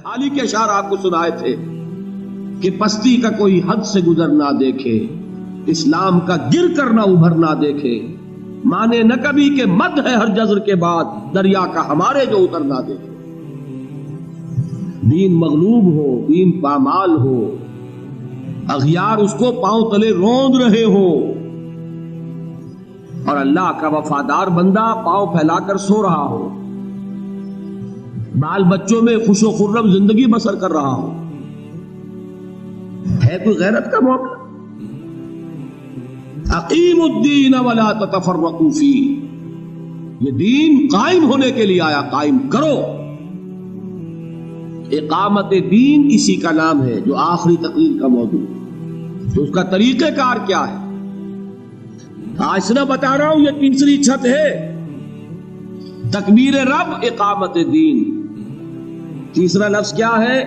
حالی کے اشعار آپ کو سنائے تھے کہ پستی کا کوئی حد سے گزر نہ دیکھے، اسلام کا گر کر نہ ابھر نہ دیکھے، مانے نہ کبھی کہ مد ہے ہر جزر کے بعد دریا کا ہمارے جو اتر نہ دیکھے۔ دین مغلوب ہو، دین پامال ہو، اغیار اس کو پاؤں تلے روند رہے ہو، اور اللہ کا وفادار بندہ پاؤں پھیلا کر سو رہا ہو، بال بچوں میں خوش و خرم زندگی بسر کر رہا ہو، ہے کوئی غیرت کا معاملہ؟ اقیم الدین ولا تتفرقوا فیہ، یہ دین قائم ہونے کے لیے آیا، قائم کرو۔ اقامت دین اسی کا نام ہے جو آخری تقریر کا موضوع ہے۔ تو اس کا طریقہ کار کیا ہے؟ آج نہ بتا رہا ہوں، یہ تیسری چھت ہے، تکبیر رب، اقامت دین۔ تیسرا لفظ کیا ہے؟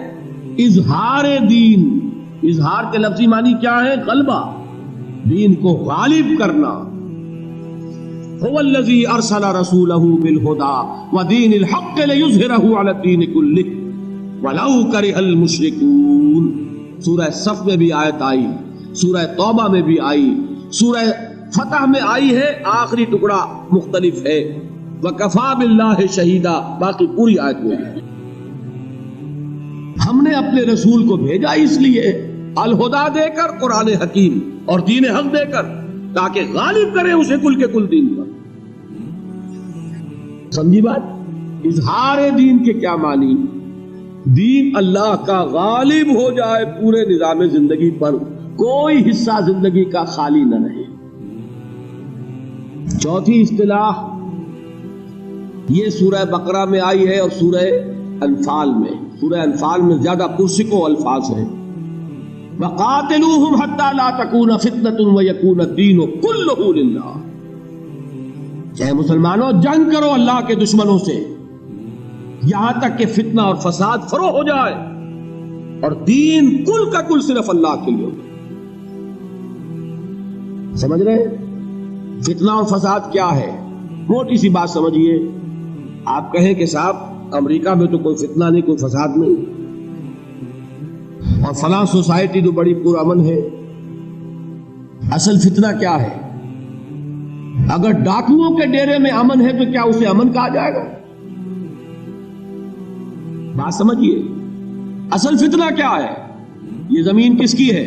اظہار دین۔ اظہار کے لفظی معنی کیا ہے؟ غلبہ، دین کو غالب کرنا۔ هو الذی ارسل رسولہ بالہدی ودین الحق لیظہرہ علی الدین کلہ ولو کرہ المشرکون۔ سورہ صف میں بھی آیت آئی، سورہ توبہ میں بھی آئی، سورہ فتح میں آئی ہے، آخری ٹکڑا مختلف ہے، وکفی باللہ شہیدا، باقی پوری آیت میں ہے۔ ہم نے اپنے رسول کو بھیجا اس لیے الہدا دے کر، قرآن حکیم اور دین حق دے کر، تاکہ غالب کرے اسے کل کے کل دین پر۔ سمجھی بات؟ اظہار دین کے کیا معنی؟ دین اللہ کا غالب ہو جائے پورے نظام زندگی پر، کوئی حصہ زندگی کا خالی نہ رہے۔ چوتھی اصطلاح یہ سورہ بقرہ میں آئی ہے اور سورہ انفال میں۔ سورہ انفال میں زیادہ پرسکو الفاظ ہیں، وَقَاتِلُوهُمْ حَتَّى لَا تَكُونَ فِتْنَةٌ وَيَكُونَ الدِّينُ كُلُّهُ لِلَّهِ۔ اے مسلمانوں، جنگ کرو اللہ کے دشمنوں سے یہاں تک کہ فتنہ اور فساد فروغ ہو جائے اور دین کل کا کل صرف اللہ کے لیے ہو۔ سمجھ رہے؟ فتنہ اور فساد کیا ہے؟ موٹی سی بات سمجھیے۔ آپ کہیں کہ صاحب امریکہ میں تو کوئی فتنہ نہیں، کوئی فساد نہیں، اور فلاں سوسائٹی تو بڑی پرامن ہے۔ اصل فتنہ کیا ہے؟ اگر ڈاکوؤں کے ڈیرے میں امن ہے تو کیا اسے امن کہا جائے گا؟ بات سمجھیے، اصل فتنہ کیا ہے؟ یہ زمین کس کی ہے؟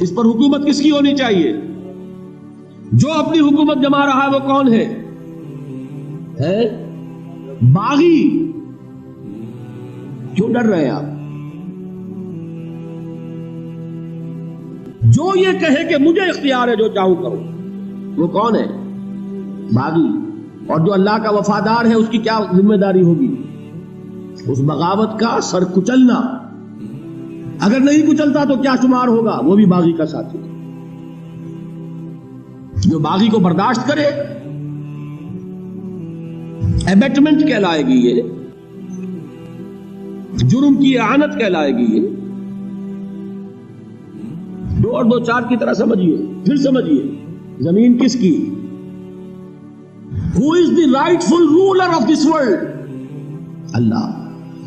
اس پر حکومت کس کی ہونی چاہیے؟ جو اپنی حکومت جما رہا ہے وہ کون ہے؟ باغی۔ کیوں ڈر رہے ہیں آپ؟ جو یہ کہے کہ مجھے اختیار ہے جو چاہوں کروں، وہ کون ہے؟ باغی۔ اور جو اللہ کا وفادار ہے اس کی کیا ذمہ داری ہوگی؟ اس بغاوت کا سر کچلنا۔ اگر نہیں کچلتا تو کیا شمار ہوگا؟ وہ بھی باغی کا ساتھی۔ جو باغی کو برداشت کرے، ایبیٹمنٹ کہلائے گی، یہ جرم کی اعانت کہلائے گی۔ یہ دو اور دو چار کی طرح سمجھیے، پھر سمجھیے زمین کس کی؟ Who is the rightful ruler of this world؟ اللہ۔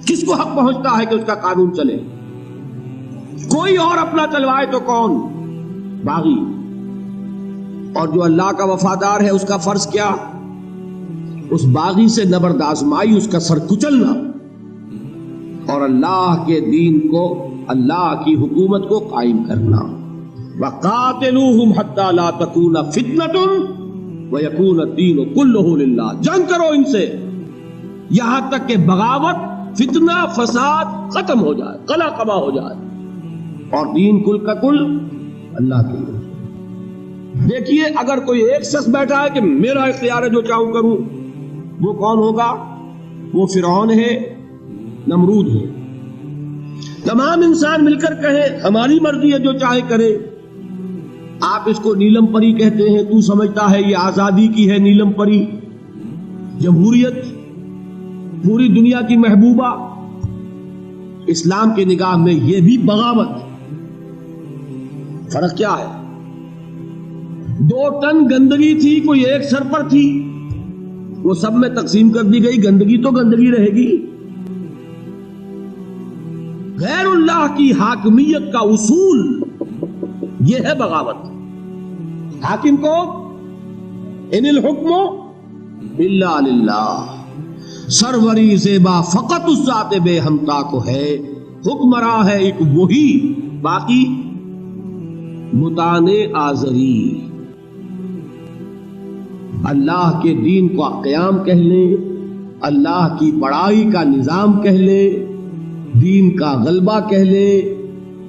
کس کو حق پہنچتا ہے کہ اس کا قانون چلے؟ کوئی اور اپنا چلوائے تو کون؟ باغی۔ اور جو اللہ کا وفادار ہے اس کا فرض کیا؟ اس باغی سے نبرد آزمائی، اس کا سر کچلنا اور اللہ کے دین کو، اللہ کی حکومت کو قائم کرنا۔ وَقَاتِلُوهُمْ حَتَّى لَا تَكُونَ فِتْنَةٌ وَيَكُونَ الدِّينُ كُلُّهُ لِلَّهِ۔ جنگ کرو ان سے یہاں تک کہ بغاوت، فتنہ، فساد ختم ہو جائے، قلع قبا ہو جائے، اور دین کل کا کل اللہ کے لیے۔ دیکھیے، اگر کوئی ایک شخص بیٹھا ہے کہ میرا اختیار ہے جو چاہوں کروں، وہ کون ہوگا؟ وہ فرعون ہے، نمرود ہے۔ تمام انسان مل کر کہیں ہماری مرضی ہے جو چاہے کرے، آپ اس کو نیلم پری کہتے ہیں، تو سمجھتا ہے یہ آزادی کی ہے نیلم پری، جمہوریت، پوری دنیا کی محبوبہ۔ اسلام کی نگاہ میں یہ بھی بغاوت۔ فرق کیا ہے؟ 2 ٹن گندگی تھی، کوئی ایک سر پر تھی، وہ سب میں تقسیم کر دی گئی، گندگی تو گندگی رہے گی۔ غیر اللہ کی حاکمیت کا اصول یہ ہے بغاوت. حاکم کو ان الحکم الا للہ، سروری زیبا فقط اس ذات بے ہمتا کو ہے، حکمراں ہے ایک وہی، باقی بتانے آزری. اللہ کے دین کو قیام کہہ لیں، اللہ کی بڑائی کا نظام کہہ لیں، دین کا غلبہ کہہ لیں،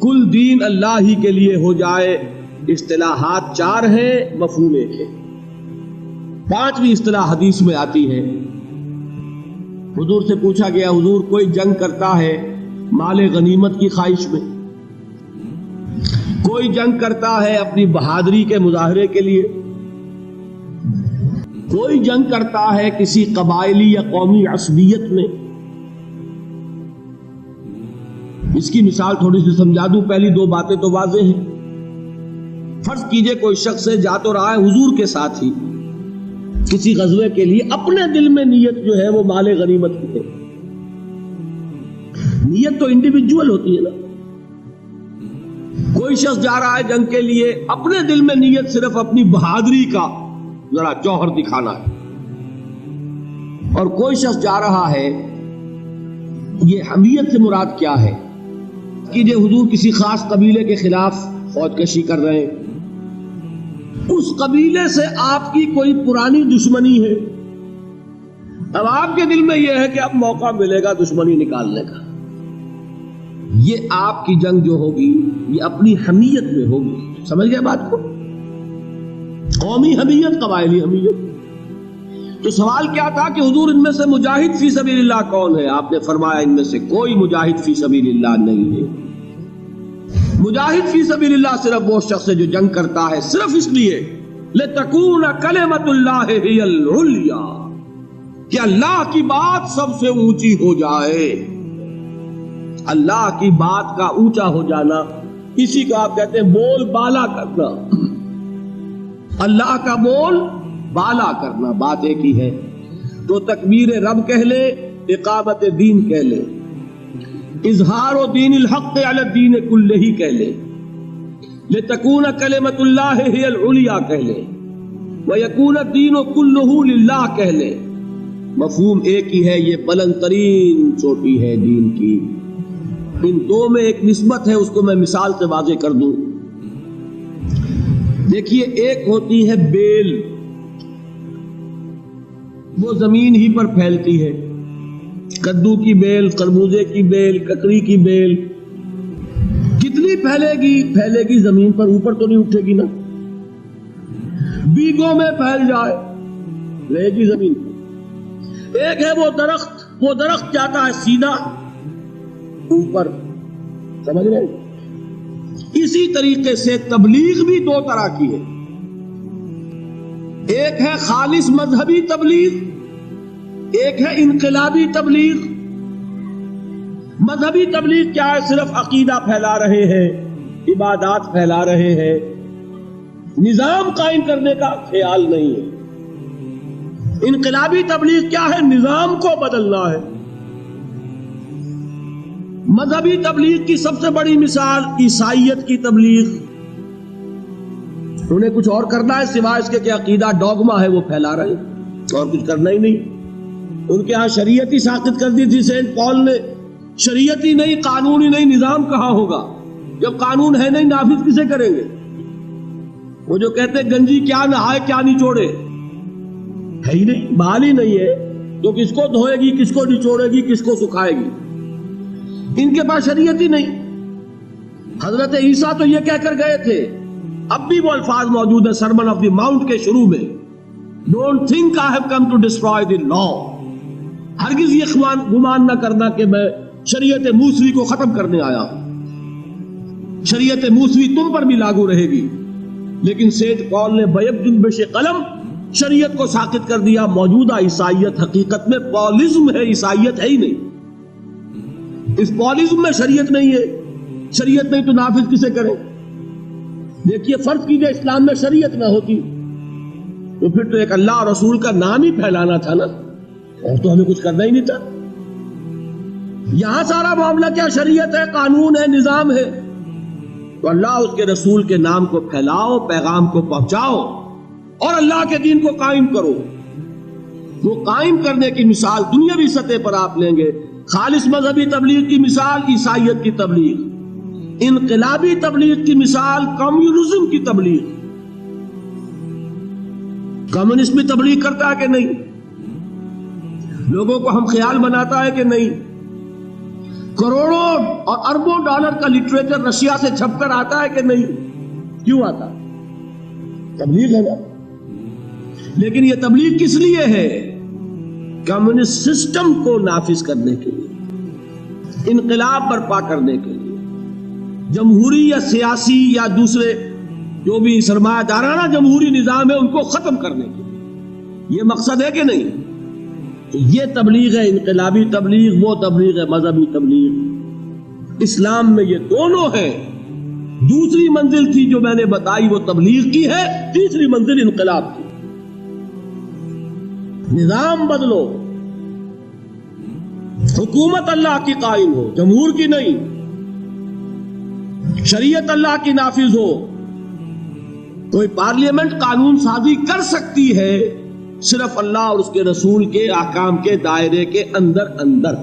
کل دین اللہ ہی کے لیے ہو جائے. اصطلاحات 4 ہیں، مفہوم 1 ہے. 5ویں اصطلاح حدیث میں آتی ہے. حضور سے پوچھا گیا، حضور کوئی جنگ کرتا ہے مال غنیمت کی خواہش میں، کوئی جنگ کرتا ہے اپنی بہادری کے مظاہرے کے لیے، کوئی جنگ کرتا ہے کسی قبائلی یا قومی عصبیت میں. اس کی مثال تھوڑی سی سمجھا دوں. پہلی 2 باتیں تو واضح ہیں. فرض کیجئے کوئی شخص ہے جا تو رہا ہے حضور کے ساتھ ہی کسی غزوے کے لیے، اپنے دل میں نیت جو ہے وہ مال غنیمت کی ہے. نیت تو انڈیویجول ہوتی ہے نا. کوئی شخص جا رہا ہے جنگ کے لیے، اپنے دل میں نیت صرف اپنی بہادری کا ذرا جوہر دکھانا ہے. اور کوئی شخص جا رہا ہے، یہ حمیت سے مراد کیا ہے کہ جو حضور کسی خاص قبیلے کے خلاف فوج کشی کر رہے ہیں، اس قبیلے سے آپ کی کوئی پرانی دشمنی ہے، اب آپ کے دل میں یہ ہے کہ اب موقع ملے گا دشمنی نکالنے کا. یہ آپ کی جنگ جو ہوگی یہ اپنی حمیت میں ہوگی. سمجھ گئے بات کو؟ قومی حمیت، قبائلی حمیت. تو سوال کیا تھا کہ حضور ان میں سے مجاہد فی سبیل اللہ کون ہے؟ آپ نے فرمایا ان میں سے کوئی مجاہد فی سبیل اللہ نہیں ہے. مجاہد فی سبیل اللہ صرف وہ شخص ہے جو جنگ کرتا ہے صرف اس لیے لتکون کلمۃ اللہ ہی العلیٰ، کہ اللہ کی بات سب سے اونچی ہو جائے. اللہ کی بات کا اونچا ہو جانا، اسی کو آپ کہتے ہیں بول بالا کرنا. اللہ کا بول بالا کرنا، بات ایک ہی ہے. تو تکبیر رب کہہ لے، اقامت دین کہہ لے، اظہار و دین الحق علی الدین کلہ ہی کہہ لے، لتکون کلمۃ اللہ ہی العلیٰ کہہ لے، ویکون الدین کلہ للہ کہہ لے. مفہوم ایک ہی ہے. یہ بلند ترین چوٹی ہے دین کی. ان 2 میں ایک نسبت ہے، اس کو میں مثال سے واضح کر دوں. دیکھیے، ایک ہوتی ہے بیل، وہ زمین ہی پر پھیلتی ہے. کدو کی بیل، خربوزے کی بیل، ککڑی کی بیل کتنی پھیلے گی زمین پر، اوپر تو نہیں اٹھے گی نا. بیگوں میں پھیل جائے رہے گی زمین پر. ایک ہے وہ درخت جاتا ہے سیدھا اوپر. سمجھ رہے؟ اسی طریقے سے تبلیغ بھی 2 طرح کی ہے. ایک ہے خالص مذہبی تبلیغ، ایک ہے انقلابی تبلیغ. مذہبی تبلیغ کیا ہے؟ صرف عقیدہ پھیلا رہے ہیں، عبادات پھیلا رہے ہیں، نظام قائم کرنے کا خیال نہیں ہے. انقلابی تبلیغ کیا ہے؟ نظام کو بدلنا ہے. مذہبی تبلیغ کی سب سے بڑی مثال عیسائیت کی تبلیغ. انہیں کچھ اور کرنا ہے سوائے اس کے کہ عقیدہ ڈوگما ہے وہ پھیلا رہے ہیں، اور کچھ کرنا ہی نہیں. ان کے ہاں شریعت ہی ساقط کر دی تھی سینٹ پال نے. شریعت ہی نہیں، قانون ہی نہیں، نظام کہاں ہوگا جب قانون ہے نہیں؟ نافذ کسے کریں گے؟ وہ جو کہتے ہیں گنجی کیا نہائے کیا نچوڑے، ہے ہی نہیں، بحال ہی نہیں ہے. تو کس کو دھوئے گی، کس کو نچوڑے گی، کس کو سکھائے گی؟ ان کے پاس شریعت ہی نہیں. حضرت عیسیٰ تو یہ کہہ کر گئے تھے، اب بھی وہ الفاظ موجود ہیں سرمن آف دی ماؤنٹ کے شروع میں، don't think I have come to destroy the law. ہرگز یہ گمان نہ کرنا کہ میں شریعت موسوی کو ختم کرنے آیا ہوں. شریعت موسوی تم پر بھی لاگو رہے گی، لیکن سینٹ پال نے بیک جنبش قلم شریعت کو ساقط کر دیا. موجودہ عیسائیت حقیقت میں پالزم ہے، عیسائیت ہے ہی نہیں. اس پالزم میں شریعت نہیں ہے. شریعت نہیں تو نافذ کسے کریں؟ دیکھیے، فرض کیجئے اسلام میں شریعت نہ ہوتی تو پھر تو ایک اللہ اور رسول کا نام ہی پھیلانا تھا نا، اور تو ہمیں کچھ کرنا ہی نہیں تھا. یہاں سارا معاملہ کیا شریعت ہے، قانون ہے، نظام ہے. تو اللہ اس کے رسول کے نام کو پھیلاؤ، پیغام کو پہنچاؤ اور اللہ کے دین کو قائم کرو. وہ قائم کرنے کی مثال دنیاوی سطح پر آپ لیں گے. خالص مذہبی تبلیغ کی مثال عیسائیت کی تبلیغ، انقلابی تبلیغ کی مثال کمیونزم کی تبلیغ. کمیونسٹ بھی تبلیغ کرتا ہے کہ نہیں؟ لوگوں کو ہم خیال بناتا ہے کہ نہیں؟ کروڑوں اور اربوں ڈالر کا لٹریچر رشیا سے چھپ کر آتا ہے کہ نہیں؟ کیوں آتا؟ تبلیغ ہے نا. لیکن یہ تبلیغ کس لیے ہے؟ کمیونسٹ سسٹم کو نافذ کرنے کے لیے، انقلاب برپا کرنے کے لیے، جمہوری یا سیاسی یا دوسرے جو بھی سرمایہ دارانہ جمہوری نظام ہے ان کو ختم کرنے کے لیے. یہ مقصد ہے کہ نہیں؟ یہ تبلیغ ہے انقلابی تبلیغ، وہ تبلیغ ہے مذہبی تبلیغ. اسلام میں یہ دونوں ہیں. دوسری منزل تھی جو میں نے بتائی وہ تبلیغ کی ہے، تیسری منزل انقلاب کی. نظام بدلو، حکومت اللہ کی قائم ہو، جمہور کی نہیں. شریعت اللہ کی نافذ ہو. کوئی پارلیمنٹ قانون سازی کر سکتی ہے صرف اللہ اور اس کے رسول کے احکام کے دائرے کے اندر.